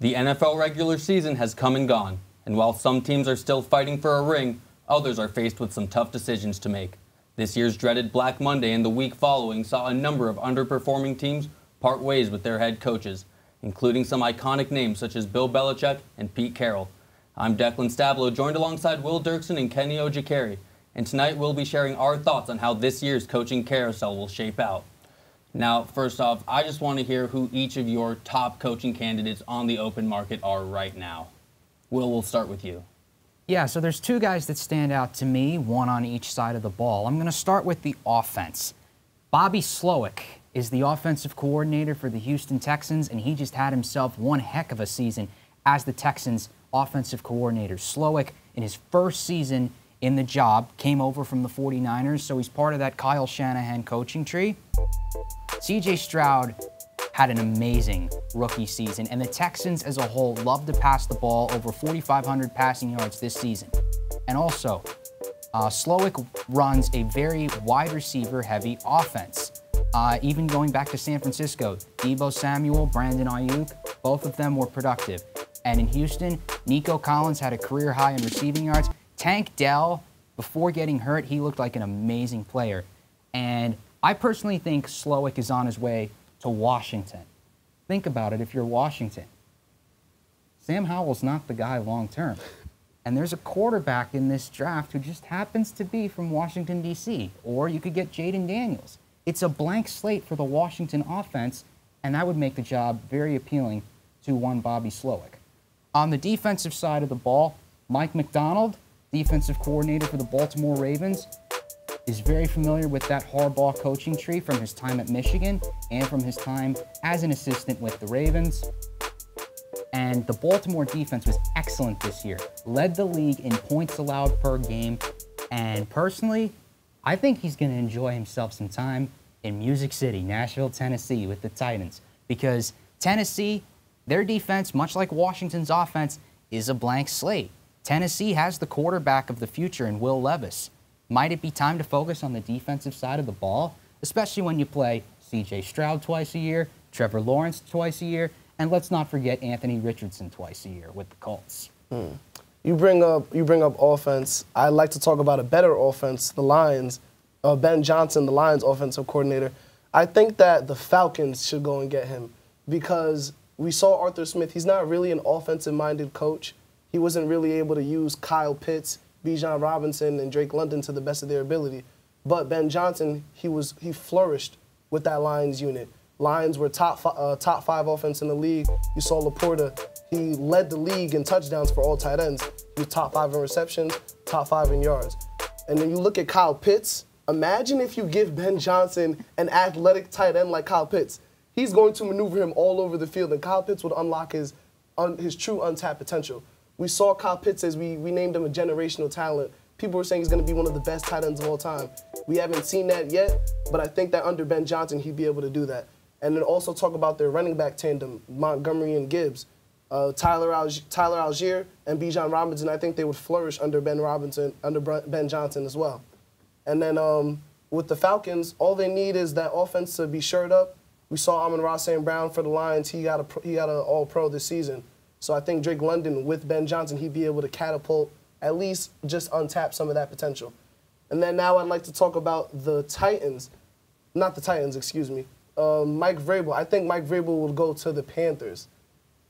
The NFL regular season has come and gone, and while some teams are still fighting for a ring, others are faced with some tough decisions to make. This year's dreaded Black Monday and the week following saw a number of underperforming teams part ways with their head coaches, including some iconic names such as Bill Belichick and Pete Carroll. I'm Declan Stablow, joined alongside Duerksen and Kenny Ojeikere, and tonight we'll be sharing our thoughts on how this year's coaching carousel will shape out. Now, first off, I just want to hear who each of your top coaching candidates on the open market are right now. Will, we'll start with you. Yeah, so there's two guys that stand out to me, one on each side of the ball. I'm going to start with the offense. Bobby Slowik is the offensive coordinator for the Houston Texans, and he just had himself one heck of a season as the Texans' offensive coordinator. Slowik, in his first season in the job, came over from the 49ers, so he's part of that Kyle Shanahan coaching tree. C.J. Stroud had an amazing rookie season, and the Texans as a whole love to pass the ball, over 4,500 passing yards this season. And also, Slowik runs a very wide receiver-heavy offense. Even going back to San Francisco, Deebo Samuel, Brandon Ayuk, both of them were productive. And in Houston, Nico Collins had a career high in receiving yards. Tank Dell, before getting hurt, he looked like an amazing player. And I personally think Slowik is on his way to Washington. Think about it if you're Washington. Sam Howell's not the guy long term. And there's a quarterback in this draft who just happens to be from Washington, D.C. Or you could get Jaden Daniels. It's a blank slate for the Washington offense, and that would make the job very appealing to one Bobby Slowik. On the defensive side of the ball, Mike Macdonald, defensive coordinator for the Baltimore Ravens, is very familiar with that Harbaugh coaching tree from his time at Michigan and from his time as an assistant with the Ravens. And the Baltimore defense was excellent this year, led the league in points allowed per game, and personally, I think he's going to enjoy himself some time in Music City, Nashville, Tennessee, with the Titans, because Tennessee, their defense, much like Washington's offense, is a blank slate. Tennessee has the quarterback of the future in Will Levis. Might it be time to focus on the defensive side of the ball, especially when you play C.J. Stroud twice a year, Trevor Lawrence twice a year, and let's not forget Anthony Richardson twice a year with the Colts. You bring up offense. I'd like to talk about a better offense, the Lions. Ben Johnson, the Lions offensive coordinator. I think that the Falcons should go and get him because we saw Arthur Smith. He's not really an offensive-minded coach. He wasn't really able to use Kyle Pitts, Bijan Robinson, and Drake London to the best of their ability. But Ben Johnson, he flourished with that Lions unit. Lions were top five offense in the league. You saw Laporta. He led the league in touchdowns for all tight ends. He was top 5 in receptions, top 5 in yards. And then you look at Kyle Pitts. Imagine if you give Ben Johnson an athletic tight end like Kyle Pitts. He's going to maneuver him all over the field, and Kyle Pitts would unlock his true untapped potential. We saw Kyle Pitts as we named him a generational talent. People were saying he's going to be one of the best tight ends of all time. We haven't seen that yet, but I think that under Ben Johnson, he'd be able to do that. And then also talk about their running back tandem, Montgomery and Gibbs. Tyler Algier and Bijan Robinson, I think they would flourish under Ben Johnson as well. And then with the Falcons, all they need is that offense to be shored up. We saw Amon-Ra St. Brown for the Lions. He got an All-Pro this season. So I think Drake London with Ben Johnson, he'd be able to catapult, at least just untap some of that potential. And then now I'd like to talk about the Titans. Not the Titans, excuse me. Mike Vrabel. I think Mike Vrabel will go to the Panthers.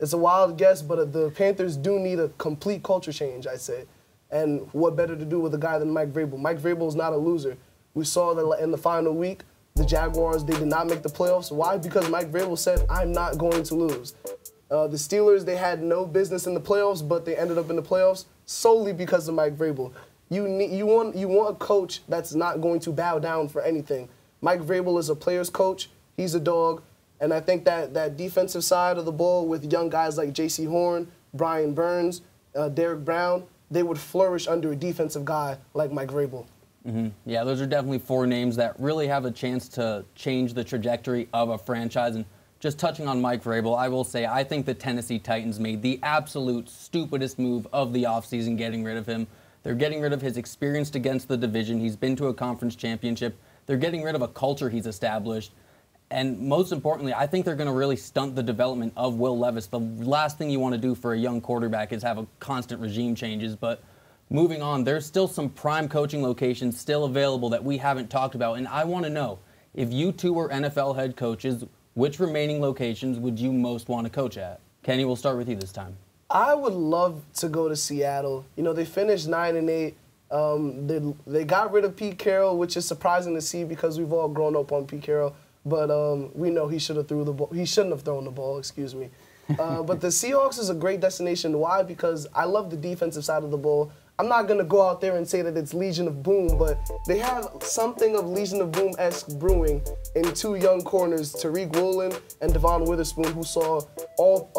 It's a wild guess, but the Panthers do need a complete culture change, I say. And what better to do with a guy than Mike Vrabel? Mike Vrabel is not a loser. We saw that in the final week, the Jaguars, they did not make the playoffs. Why? Because Mike Vrabel said, I'm not going to lose. The Steelers, they had no business in the playoffs, but they ended up in the playoffs solely because of Mike Vrabel. You want a coach that's not going to bow down for anything. Mike Vrabel is a player's coach. He's a dog. And I think that defensive side of the ball with young guys like J.C. Horn, Brian Burns, Derek Brown, they would flourish under a defensive guy like Mike Vrabel. Yeah, those are definitely 4 names that really have a chance to change the trajectory of a franchise. And just touching on Mike Vrabel, I will say I think the Tennessee Titans made the absolute stupidest move of the offseason getting rid of him. They're getting rid of his experience against the division. He's been to a conference championship. They're getting rid of a culture he's established. And most importantly, I think they're going to really stunt the development of Will Levis. The last thing you want to do for a young quarterback is have a constant regime changes. But moving on, there's still some prime coaching locations still available that we haven't talked about. And I want to know, if you two were NFL head coaches, which remaining locations would you most want to coach at? Kenny, we'll start with you this time. I would love to go to Seattle. You know, they finished 9-8. They got rid of Pete Carroll, which is surprising to see because we've all grown up on Pete Carroll. But we know he should have threw the ball. He shouldn't have thrown the ball. Excuse me. But the Seahawks is a great destination. Why? Because I love the defensive side of the ball. I'm not gonna go out there and say that it's Legion of Boom, but they have something of Legion of Boom-esque brewing in two young corners, Tariq Woolen and Devon Witherspoon, who saw all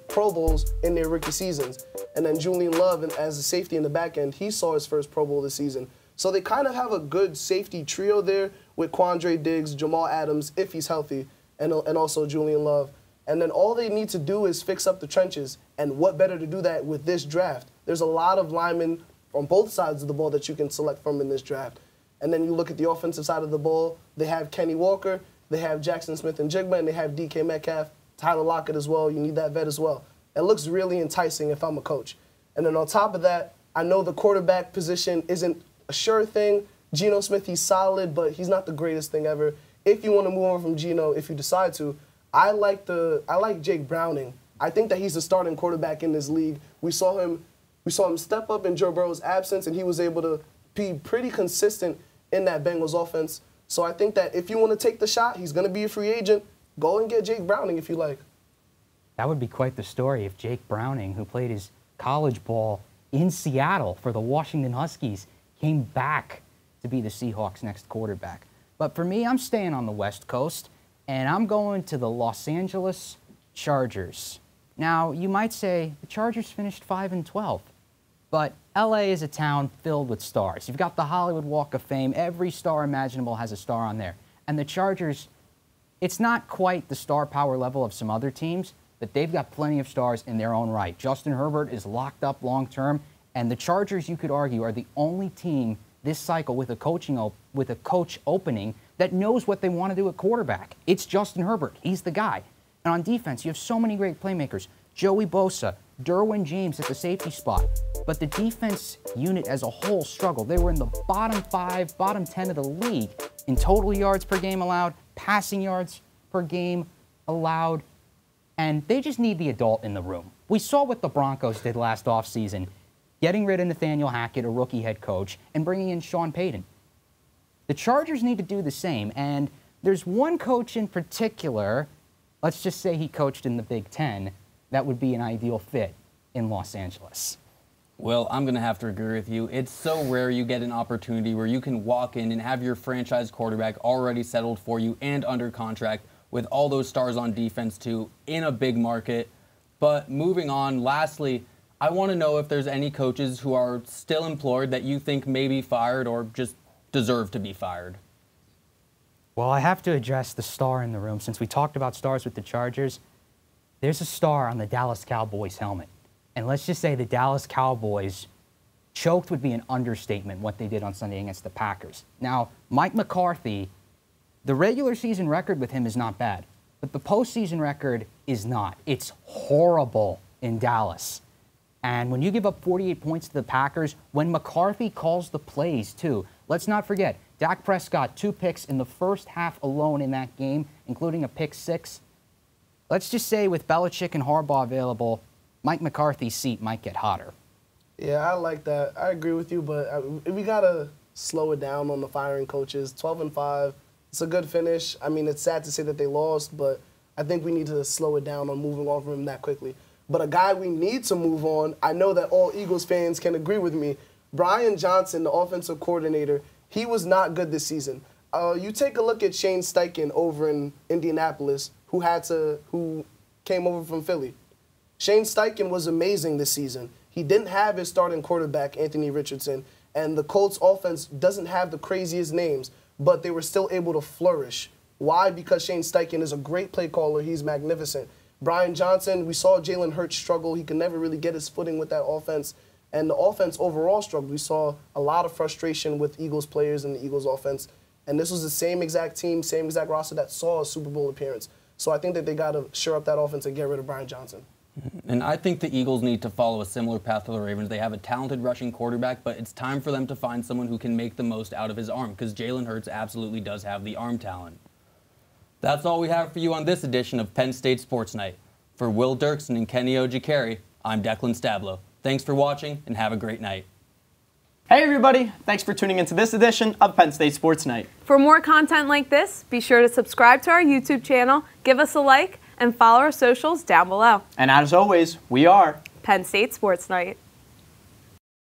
Pro Bowls in their rookie seasons. And then Julian Love, as a safety in the back end, he saw his first Pro Bowl this season. So they kind of have a good safety trio there with Quandre Diggs, Jamal Adams, if he's healthy, and also Julian Love. And then all they need to do is fix up the trenches. And what better to do that with this draft? There's a lot of linemen on both sides of the ball that you can select from in this draft. And then you look at the offensive side of the ball, they have Kenny Walker, they have Jackson Smith-Njigba, and they have DK Metcalf, Tyler Lockett as well. You need that vet as well. It looks really enticing if I'm a coach. And then on top of that, I know the quarterback position isn't a sure thing. Geno Smith, he's solid, but he's not the greatest thing ever. If you want to move on from Geno, if you decide to, I like Jake Browning. I think that he's the starting quarterback in this league. We saw him step up in Joe Burrow's absence, and he was able to be pretty consistent in that Bengals offense. So I think that if you want to take the shot, he's going to be a free agent. Go and get Jake Browning if you like. That would be quite the story if Jake Browning, who played his college ball in Seattle for the Washington Huskies, came back to be the Seahawks' next quarterback. But for me, I'm staying on the West Coast, and I'm going to the Los Angeles Chargers. Now, you might say the Chargers finished 5-12, but LA is a town filled with stars. You've got the Hollywood Walk of Fame. Every star imaginable has a star on there. And the Chargers, it's not quite the star power level of some other teams, but they've got plenty of stars in their own right. Justin Herbert is locked up long term, and the Chargers, you could argue, are the only team this cycle with a coach opening that knows what they want to do at quarterback. It's Justin Herbert. He's the guy. And on defense, you have so many great playmakers. Joey Bosa, Derwin James at the safety spot. But the defense unit as a whole struggled. They were in the bottom 5, bottom 10 of the league in total yards per game allowed, passing yards per game allowed, and they just need the adult in the room. We saw what the Broncos did last offseason, getting rid of Nathaniel Hackett, a rookie head coach, and bringing in Sean Payton. The Chargers need to do the same, and there's one coach in particular, let's just say he coached in the Big Ten, that would be an ideal fit in Los Angeles. Well, I'm going to have to agree with you. It's so rare you get an opportunity where you can walk in and have your franchise quarterback already settled for you and under contract with all those stars on defense too in a big market. But moving on, lastly, I want to know if there's any coaches who are still employed that you think may be fired or just deserve to be fired. Well, I have to address the star in the room. Since we talked about stars with the Chargers, there's a star on the Dallas Cowboys helmet. And let's just say the Dallas Cowboys choked would be an understatement, what they did on Sunday against the Packers. Now, Mike McCarthy, the regular season record with him is not bad, but the postseason record is not. It's horrible in Dallas. And when you give up 48 points to the Packers, when McCarthy calls the plays too, let's not forget, Dak Prescott, 2 picks in the first half alone in that game, including a pick 6. Let's just say with Belichick and Harbaugh available, Mike McCarthy's seat might get hotter. Yeah, I like that. I agree with you, but we got to slow it down on the firing coaches. 12-5, it's a good finish. I mean, it's sad to say that they lost, but I think we need to slow it down on moving on from him that quickly. But a guy we need to move on, I know that all Eagles fans can agree with me, Brian Johnson, the offensive coordinator, he was not good this season. You take a look at Shane Steichen over in Indianapolis, who came over from Philly. Shane Steichen was amazing this season. He didn't have his starting quarterback, Anthony Richardson, and the Colts offense doesn't have the craziest names, but they were still able to flourish. Why? Because Shane Steichen is a great play caller. He's magnificent. Brian Johnson, we saw Jalen Hurts struggle. He could never really get his footing with that offense, and the offense overall struggled. We saw a lot of frustration with Eagles players and the Eagles offense, And this was the same exact team, same exact roster that saw a Super Bowl appearance. So I think that they got to shore up that offense and get rid of Brian Johnson. And I think the Eagles need to follow a similar path to the Ravens. They have a talented rushing quarterback, but it's time for them to find someone who can make the most out of his arm, because Jalen Hurts absolutely does have the arm talent. That's all we have for you on this edition of Penn State Sports Night. For Will Duerksen and Kenny Ojeikere, I'm Declan Stablow. Thanks for watching, and have a great night. Hey everybody, thanks for tuning into this edition of Penn State Sports Night. For more content like this, be sure to subscribe to our YouTube channel, give us a like, and follow our socials down below. And as always, we are Penn State Sports Night.